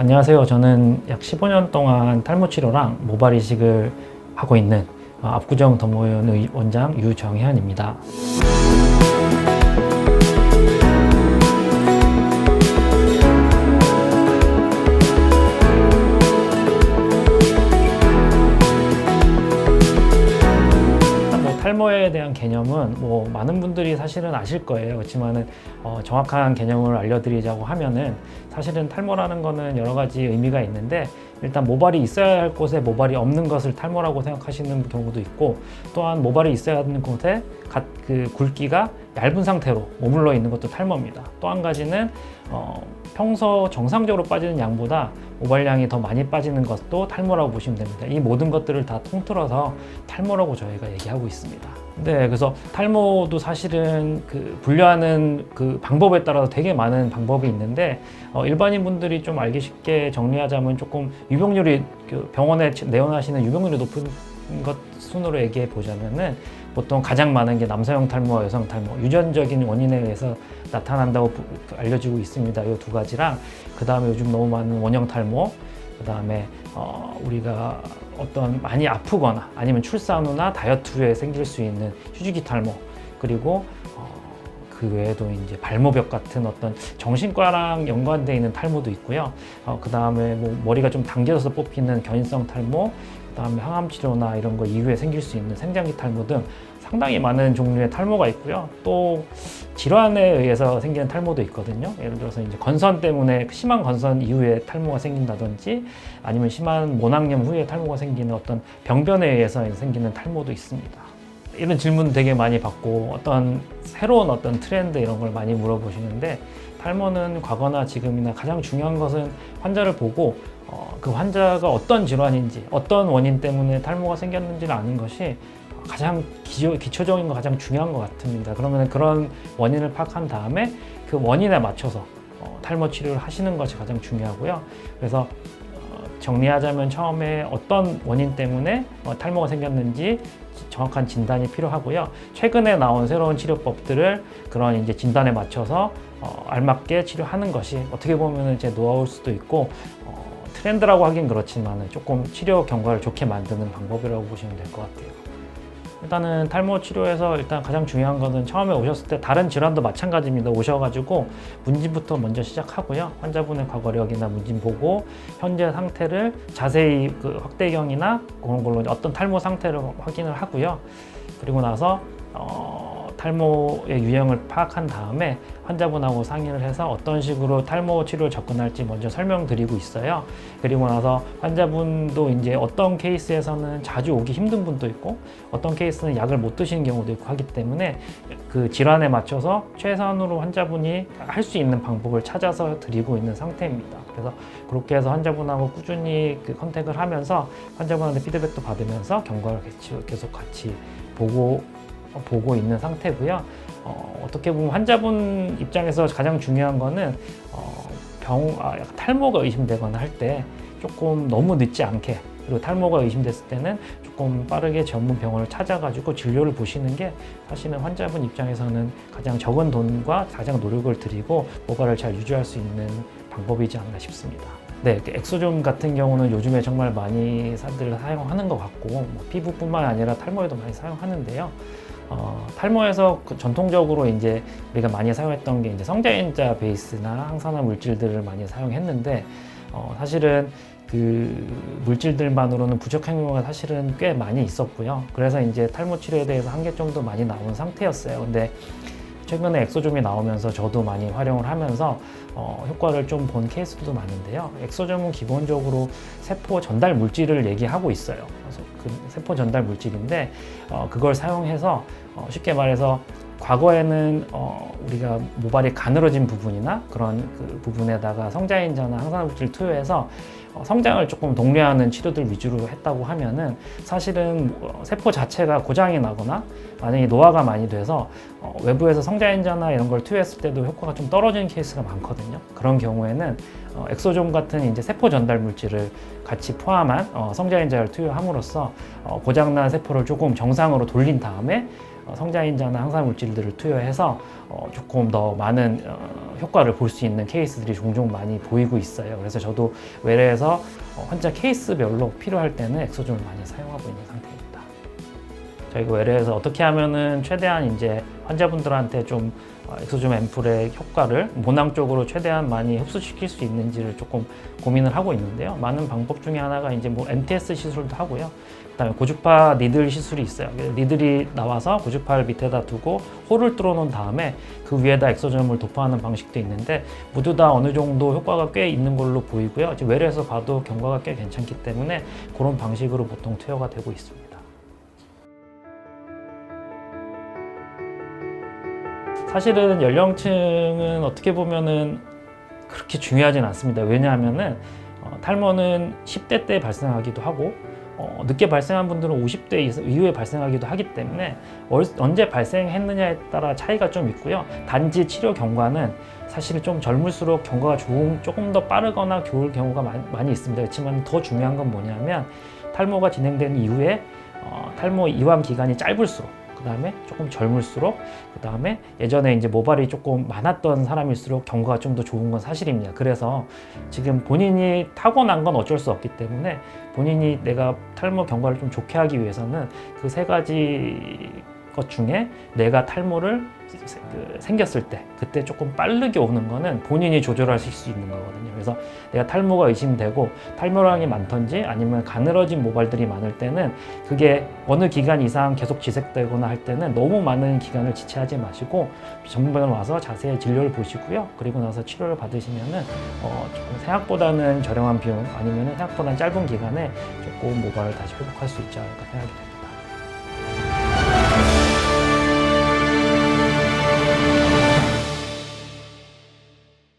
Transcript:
안녕하세요. 저는 약 15년 동안 탈모 치료랑 모발 이식을 하고 있는 압구정 더모원 원장 유정현입니다. 탈모에 대한 개념은 많은 분들이 사실은 아실 거예요. 그렇지만은 정확한 개념을 알려드리자고 하면은 사실은 탈모라는 거는 여러 가지 의미가 있는데, 일단 모발이 있어야 할 곳에 모발이 없는 것을 탈모라고 생각하시는 경우도 있고, 또한 모발이 있어야 하는 곳에 그 굵기가 얇은 상태로 머물러 있는 것도 탈모입니다. 또 한 가지는 평소 정상적으로 빠지는 양보다 모발량이 더 많이 빠지는 것도 탈모라고 보시면 됩니다. 이 모든 것들을 다 통틀어서 탈모라고 저희가 얘기하고 있습니다. 네, 그래서 탈모도 사실은 분류하는 그 방법에 따라서 되게 많은 방법이 있는데, 일반인 분들이 좀 알기 쉽게 정리하자면 조금 유병률이 병원에 내원하시는 유병률이 높은 것 순으로 얘기해 보자면은, 보통 가장 많은 게 남성형 탈모와 여성 탈모, 유전적인 원인에 의해서 나타난다고 알려지고 있습니다. 이 두 가지랑, 그 다음에 요즘 너무 많은 원형 탈모, 그 다음에 우리가 어떤 많이 아프거나 아니면 출산 후나 다이어트 후에 생길 수 있는 휴지기 탈모, 그리고 그 외에도 이제 발모벽 같은 어떤 정신과랑 연관되어 있는 탈모도 있고요. 그 다음에 머리가 좀 당겨져서 뽑히는 견인성 탈모, 그 다음에 항암 치료나 이런 거 이후에 생길 수 있는 생장기 탈모 등 상당히 많은 종류의 탈모가 있고요. 또 질환에 의해서 생기는 탈모도 있거든요. 예를 들어서 이제 건선 때문에 심한 건선 이후에 탈모가 생긴다든지, 아니면 심한 모낭염 후에 탈모가 생기는 어떤 병변에 의해서 생기는 탈모도 있습니다. 이런 질문 되게 많이 받고 새로운 트렌드 이런 걸 많이 물어보시는데, 탈모는 과거나 지금이나 가장 중요한 것은 환자를 보고 그 환자가 어떤 질환인지, 어떤 원인 때문에 탈모가 생겼는지를 아는 것이 가장 기초적인 거, 가장 중요한 것 같습니다. 그러면 그런 원인을 파악한 다음에 그 원인에 맞춰서 탈모 치료를 하시는 것이 가장 중요하고요. 그래서 정리하자면 처음에 어떤 원인 때문에 탈모가 생겼는지 정확한 진단이 필요하고요. 최근에 나온 새로운 치료법들을 그런 이제 진단에 맞춰서 알맞게 치료하는 것이 어떻게 보면 제 노하우일 수도 있고, 트렌드라고 하긴 그렇지만 조금 치료 경과를 좋게 만드는 방법이라고 보시면 될 것 같아요. 일단은 탈모 치료에서 가장 중요한 것은 처음에 오셨을 때 다른 질환도 마찬가지입니다. 오셔가지고 문진부터 먼저 시작하고요. 환자분의 과거력이나 문진 보고 현재 상태를 자세히 확대경이나 그런 걸로 어떤 탈모 상태를 확인을 하고요. 그리고 나서 탈모의 유형을 파악한 다음에 환자분하고 상의를 해서 어떤 식으로 탈모 치료를 접근할지 먼저 설명드리고 있어요. 그리고 나서 환자분도 이제 어떤 케이스에서는 자주 오기 힘든 분도 있고, 어떤 케이스는 약을 못 드시는 경우도 있고 하기 때문에 그 질환에 맞춰서 최선으로 환자분이 할 수 있는 방법을 찾아서 드리고 있는 상태입니다. 그래서 그렇게 해서 환자분하고 꾸준히 컨택을 하면서 환자분한테 피드백도 받으면서 경과를 계속 같이 보고 있는 상태고요. 어떻게 보면 환자분 입장에서 가장 중요한 거는 탈모가 의심되거나 할 때 조금 너무 늦지 않게, 그리고 탈모가 의심됐을 때는 조금 빠르게 전문 병원을 찾아가지고 진료를 보시는 게 사실은 환자분 입장에서는 가장 적은 돈과 가장 노력을 들이고 모발을 잘 유지할 수 있는 방법이지 않나 싶습니다. 네, 엑소존 같은 경우는 요즘에 정말 많이 사람들 사용하는 것 같고, 피부뿐만 아니라 탈모에도 많이 사용하는데요. 탈모에서 전통적으로 이제 우리가 많이 사용했던 게 이제 성자인자 베이스나 항산화 물질들을 많이 사용했는데, 사실은 그 물질들만으로는 부족한 경우가 사실은 꽤 많이 있었고요. 그래서 이제 탈모 치료에 대해서 한계점도 많이 나온 상태였어요. 근데 최근에 엑소점이 나오면서 저도 많이 활용을 하면서 효과를 좀 본 케이스도 많은데요. 엑소점은 기본적으로 세포 전달 물질을 얘기하고 있어요. 그래서 그 세포 전달 물질인데, 그걸 사용해서 쉽게 말해서 과거에는 우리가 모발이 가늘어진 부분이나 그런 그 부분에다가 성자인자나 항산화 물질을 투여해서 성장을 조금 독려하는 치료들 위주로 했다고 하면은, 사실은 세포 자체가 고장이 나거나 만약에 노화가 많이 돼서 외부에서 성자인자나 이런 걸 투여했을 때도 효과가 좀 떨어지는 케이스가 많거든요. 그런 경우에는 엑소존 같은 이제 세포 전달 물질을 같이 포함한 성자인자를 투여함으로써 고장난 세포를 조금 정상으로 돌린 다음에 성자인자나 항산화 물질들을 투여해서 조금 더 많은 효과를 볼 수 있는 케이스들이 종종 많이 보이고 있어요. 그래서 저도 외래에서 환자 케이스별로 필요할 때는 엑소즘을 많이 사용하고 있는 상태입니다. 저희가 외래에서 어떻게 하면은 최대한 이제 환자분들한테 좀 엑소즘 앰플의 효과를 모낭 쪽으로 최대한 많이 흡수시킬 수 있는지를 조금 고민을 하고 있는데요. 많은 방법 중에 하나가 이제 뭐 MTS 시술도 하고요. 그다음에 고주파 니들 시술이 있어요. 니들이 나와서 고주파를 밑에다 두고 홀을 뚫어 놓은 다음에 그 위에다 엑소즘을 도포하는 방식도 있는데 모두 다 어느 정도 효과가 꽤 있는 걸로 보이고요. 지금 외래에서 봐도 경과가 꽤 괜찮기 때문에 그런 방식으로 보통 투여가 되고 있습니다. 사실은 연령층은 어떻게 보면은 그렇게 중요하진 않습니다. 왜냐하면은 탈모는 10대 때 발생하기도 하고 늦게 발생한 분들은 50대 이후에 발생하기도 하기 때문에 언제 발생했느냐에 따라 차이가 좀 있고요. 단지 치료 경과는 사실 좀 젊을수록 경과가 조금 더 빠르거나 좋을 경우가 많이 있습니다. 그렇지만 더 중요한 건 뭐냐면 탈모가 진행된 이후에 탈모 이완 기간이 짧을수록 그 다음에 조금 젊을수록 그 다음에 예전에 이제 모발이 조금 많았던 사람일수록 경과가 좀 더 좋은 건 사실입니다. 그래서 지금 본인이 타고난 건 어쩔 수 없기 때문에 본인이 내가 탈모 경과를 좀 좋게 하기 위해서는 그 세 가지 것 중에 내가 탈모를 생겼을 때 그때 조금 빠르게 오는 거는 본인이 조절하실 수 있는 거거든요. 그래서 내가 탈모가 의심되고 탈모량이 많던지 아니면 가늘어진 모발들이 많을 때는 그게 어느 기간 이상 계속 지속되거나 할 때는 너무 많은 기간을 지체하지 마시고 전문병원 와서 자세히 진료를 보시고요. 그리고 나서 치료를 받으시면은 조금 생각보다는 저렴한 비용 아니면 생각보다는 짧은 기간에 조금 모발을 다시 회복할 수 있지 않을까 생각이 됩니다.